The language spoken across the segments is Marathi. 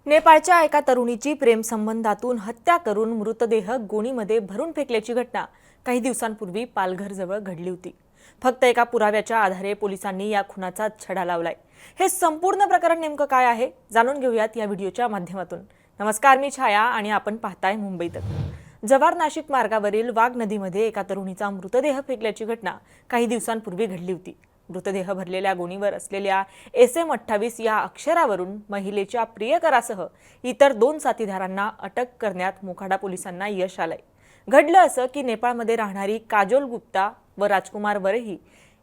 नेपाळच्या एका तरुणीची प्रेमसंबंधातून हत्या करून मृतदेह गोणीमध्ये भरून फेकल्याची घटना काही दिवसांपूर्वी पालघरजवळ घडली होती। फक्त एका पुराव्याच्या आधारे पोलिसांनी या खुनाचा छडा लावलाय। हे संपूर्ण प्रकरण नेमकं काय आहे जाणून घेऊयात या व्हिडिओच्या माध्यमातून। नमस्कार, मी छाया आणि आपण पाहताय मुंबई तक। जव्हार नाशिक मार्गावरील वाघ नदीमध्ये एका तरुणीचा मृतदेह फेकल्याची घटना काही दिवसांपूर्वी घडली होती। मृतदेह भरलेल्या गोणीवर असलेल्या SM28 या अक्षरावरून महिलेच्या प्रियकरासह इतर 2 साथीदारांना अटक करण्यात मोखाडा पोलिसांना यश आलंय। घडलं असं की नेपाळमध्ये राहणारी काजोल गुप्ता व राजकुमार वरही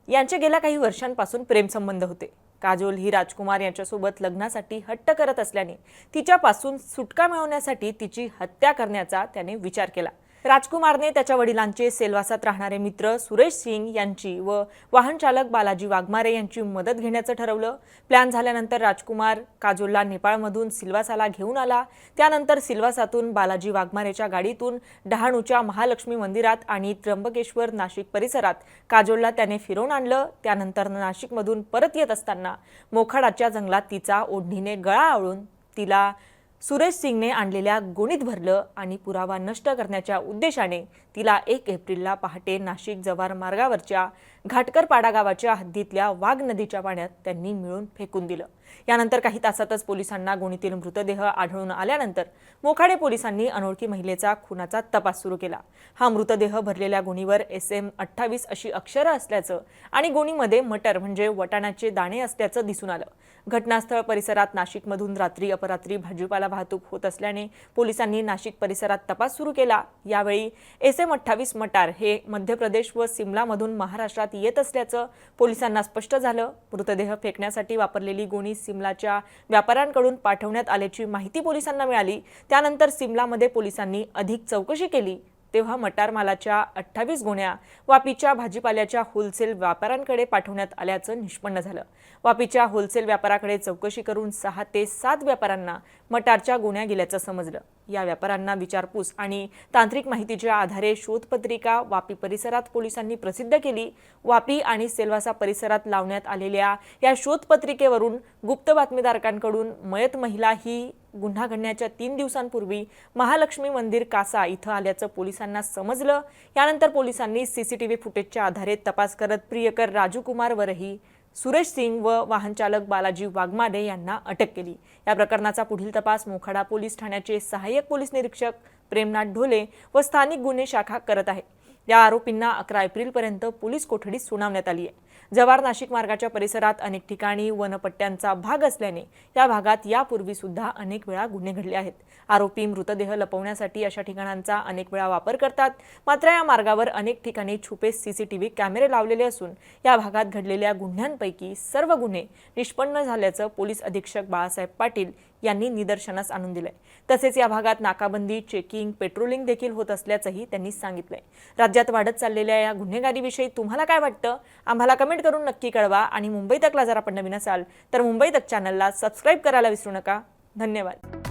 यांचे गेल्या काही वर्षांपासून प्रेमसंबंध होते। काजोल ही राजकुमार यांच्यासोबत लग्नासाठी हट्ट करत असल्याने तिच्यापासून सुटका मिळवण्यासाठी तिची हत्या करण्याचा त्याने विचार केला। राजकुमारने त्याच्या वडिलांचे सेल्वासात राहणारे मित्र सुरेश सिंग यांची व वाहन चालक बालाजी वाघमारे यांची मदत घेण्याचं ठरवलं। प्लॅन झाल्यानंतर राजकुमार काजोलला नेपाळमधून सिल्वासाला घेऊन आला। त्यानंतर सिल्वासातून बालाजी वाघमारेच्या गाडीतून डहाणूच्या महालक्ष्मी मंदिरात आणि त्र्यंबकेश्वर नाशिक परिसरात काजोलला त्याने फिरवून आणलं। त्यानंतर नाशिकमधून परत येत असताना मोखाडाच्या जंगलात तिचा ओढणीने गळा आवळून तिला सुरेश सिंगने आणलेल्या गोणीत भरलं आणि पुरावा नष्ट करण्याच्या उद्देशाने तिला 1 एप्रिलला पहाटे नाशिक जव्हार मार्गावरच्या घाटकरपाडा गावाच्या हद्दीतल्या वाघ नदीच्या पाण्यात त्यांनी मिळून फेकून दिलं। यानंतर काही तासातच पोलिसांना गोणीतील मृतदेह आढळून आल्यानंतर मोखाडे पोलिसांनी अनोळखी महिलेचा खुनाचा तपास सुरू केला। हा मृतदेह भरलेल्या गोणीवर SM28 अशी अक्षरं असल्याचं आणि गोणीमध्ये मटर म्हणजे वटाण्याचे दाणे असल्याचं दिसून आलं। घटनास्थळ परिसरात नाशिकमधून रात्री अपरात्री भाजीपाला वाहतूक होत असल्याने पोलिसांनी नाशिक परिसरात तपास सुरू केला। यावेळी SM28 मटार हे मध्य प्रदेश व सिमलामधून महाराष्ट्रात येत असल्याचं पोलिसांना स्पष्ट झालं। मृतदेह फेकण्यासाठी वापरलेली गोणी सिमलाच्या व्यापाऱ्यांकडून पाठवण्यात आल्याची माहिती पोलिसांना मिळाली। त्यानंतर सिमलामध्ये पोलिसांनी अधिक चौकशी केली तेव्हा मटार मालाच्या 28 गोण्या वापीच्या भाजीपाल्याच्या होलसेल व्यापाऱ्यांकडे पाठवण्यात आल्याचं निष्पन्न झालं। वापीच्या होलसेल व्यापाऱ्याकडे चौकशी करून 6 ते 7 व्यापाऱ्यांना मटारच्या गोण्या गेल्याचं समजलं। या व्यापाऱ्यांना विचारपूस आणि तांत्रिक माहितीच्या आधारे शोधपत्रिका वापी परिसरात पोलिसांनी प्रसिद्ध केली। वापी आणि सेल्वासा परिसरात लावण्यात आलेल्या या शोधपत्रिकेवरून गुप्त बातमीदारांकडून मयत महिला ही गुन्हा घडण्याच्या 3 दिवसांपूर्वी महालक्ष्मी मंदिर कासा इथं आल्याचं पोलिसांना समजलं। यानंतर पोलिसांनी CCTV फुटेजच्या आधारे तपास करत प्रियकर राजकुमार वरही सुरेश सिंग व वाहन चालक बालाजी वाघमारे यांना अटक केली। या प्रकरणाचा पुढील तपास मोखाडा पोलीस ठाण्याचे सहाय्यक पोलीस निरीक्षक प्रेमनाथ ढोले व स्थानिक गुन्हे शाखा करत आहे। या आरोपींना 11 एप्रिलपर्यंत पोलीस कोठडीत सुनावण्यात आली आहे। जव्हार नाशिक मार्गाच्या परिसरात अनेक ठिकाणी वनपट्ट्यांचा भाग असल्याने या भागात यापूर्वी सुद्धा अनेक वेळा गुन्हे घडले आहेत। आरोपी मृतदेह लपवण्यासाठी अशा ठिकाणांचा अनेक वेळा वापर करतात। मात्र या मार्गावर अनेक ठिकाणी छुपे CCTV कॅमेरे लावलेले असून या भागात घडलेल्या गुन्ह्यांपैकी सर्व गुन्हे निष्पन्न झाल्याचं पोलीस अधीक्षक बाळासाहेब पाटील यांनी निदर्शनास आणून दिलंय। तसेच या भागात नाकाबंदी, चेकिंग, पेट्रोलिंग देखील होत असल्याचंही त्यांनी सांगितलंय। राज्यात वाढत चाललेल्या या गुन्हेगारीविषयी तुम्हाला काय वाटतं आम्हाला कमेंट करून नक्की कळवा आणि मुंबई तकला जर आपण नवीन असाल तर मुंबई तक चॅनलला सबस्क्राइब करायला विसरू नका। धन्यवाद।